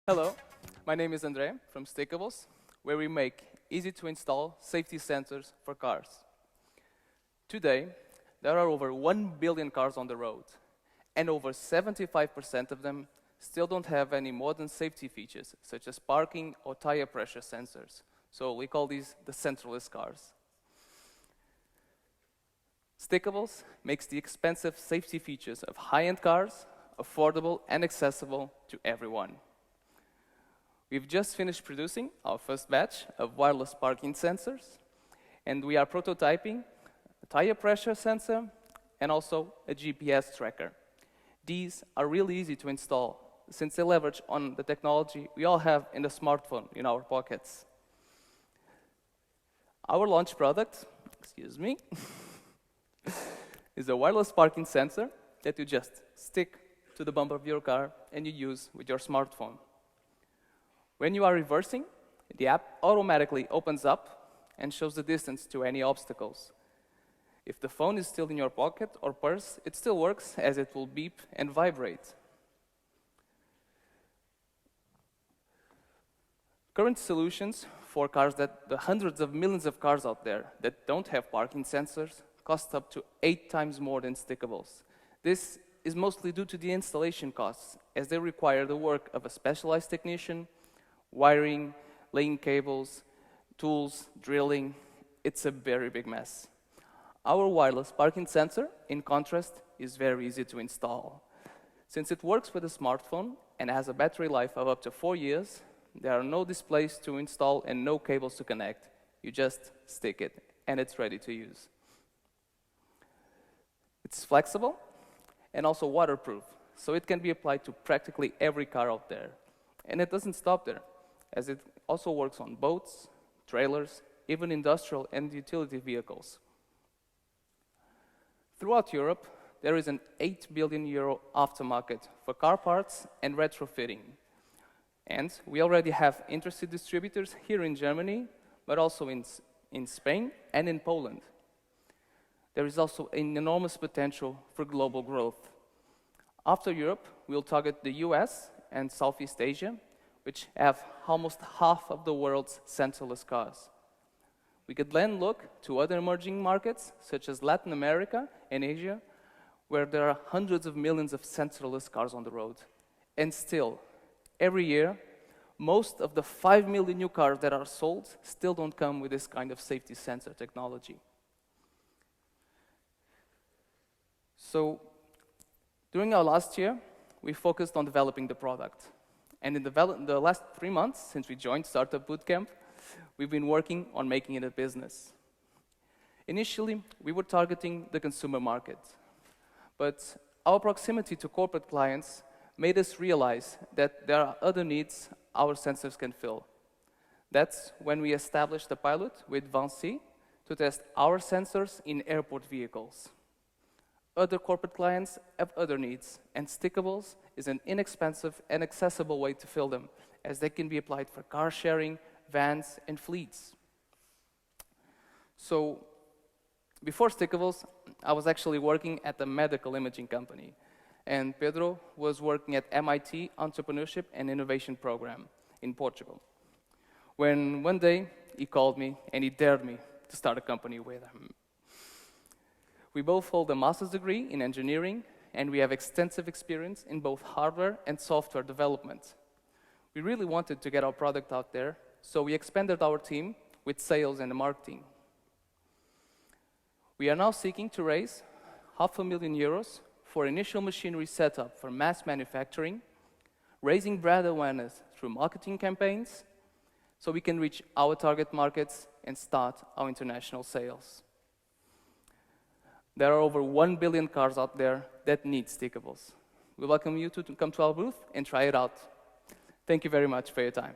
Hello, my name is Andre from Stickables, where we make easy-to-install safety sensors for cars. Today, there are over 1 billion cars on the road, and over 75% of them still don't have any modern safety features, such as parking or tire pressure sensors. So we call these the centerless cars. Stickables makes the expensive safety features of high-end cars affordable and accessible to everyone. We've just finished producing our first batch of wireless parking sensors, and we are prototyping a tire pressure sensor and also a GPS tracker. These are really easy to install since they leverage on the technology we all have in the smartphone in our pockets. Our launch product, is a wireless parking sensor that you just stick to the bumper of your car and you use with your smartphone. When you are reversing, the app automatically opens up and shows the distance to any obstacles. If the phone is still in your pocket or purse, it still works as it will beep and vibrate. Current solutions for cars the hundreds of millions of cars out there that don't have parking sensors cost up to 8 times more than Stickables. This is mostly due to the installation costs, as they require the work of a specialized technician, wiring, laying cables, tools, drilling. It's a very big mess. Our wireless parking sensor, in contrast, is very easy to install. Since it works with a smartphone and has a battery life of up to 4 years, there are no displays to install and no cables to connect. You just stick it, and it's ready to use. It's flexible and also waterproof, so it can be applied to practically every car out there. And it doesn't stop there, as it also works on boats, trailers, even industrial and utility vehicles. Throughout Europe, there is an €8 billion aftermarket for car parts and retrofitting. And we already have interested distributors here in Germany, but also in Spain and in Poland. There is also an enormous potential for global growth. After Europe, we'll target the US and Southeast Asia, which have almost half of the world's centerless cars. We could then look to other emerging markets, such as Latin America and Asia, where there are hundreds of millions of centerless cars on the road. And still, every year, most of the 5 million new cars that are sold still don't come with this kind of safety sensor technology. So, during our last year, we focused on developing the product. And in the last 3 months, since we joined Startup Bootcamp, we've been working on making it a business. Initially, we were targeting the consumer market. But our proximity to corporate clients made us realize that there are other needs our sensors can fill. That's when we established a pilot with Vinci to test our sensors in airport vehicles. Other corporate clients have other needs, and Stickables is an inexpensive and accessible way to fill them, as they can be applied for car sharing, vans, and fleets. So, before Stickables, I was actually working at a medical imaging company, and Pedro was working at MIT Entrepreneurship and Innovation Program in Portugal. When one day, he called me and he dared me to start a company with him. We both hold a master's degree in engineering, and we have extensive experience in both hardware and software development. We really wanted to get our product out there, so we expanded our team with sales and marketing. We are now seeking to raise €500,000 for initial machinery setup for mass manufacturing, raising brand awareness through marketing campaigns, so we can reach our target markets and start our international sales. There are over 1 billion cars out there that need Stickables. We welcome you to come to our booth and try it out. Thank you very much for your time.